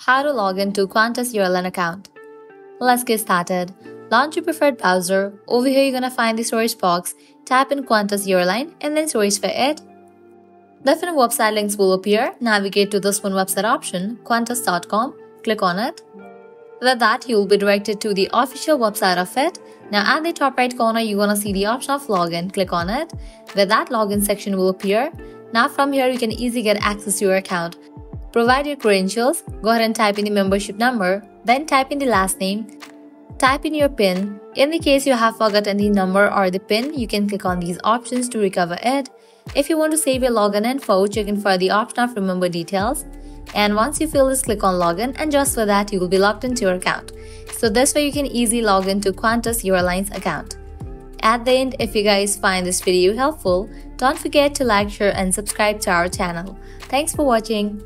How to log into Qantas Airline account. Let's get started. Launch your preferred browser. Over here, you're gonna find the search box. Type in Qantas Airline and then search for it. Different website links will appear. Navigate to this one website option, qantas.com. Click on it. With that, you will be directed to the official website of it. Now at the top right corner, you're gonna see the option of login. Click on it. With that, login section will appear. Now from here, you can easily get access to your account. Provide your credentials. Go ahead and type in the membership number. Then type in the last name. Type in your PIN. In the case you have forgotten the number or the PIN, you can click on these options to recover it. If you want to save your login info, check in for the option of remember details. And once you fill this, click on login, and just for that, you will be logged into your account. So this way you can easily log into Qantas Airlines account. At the end, if you guys find this video helpful, don't forget to like, share and subscribe to our channel. Thanks for watching.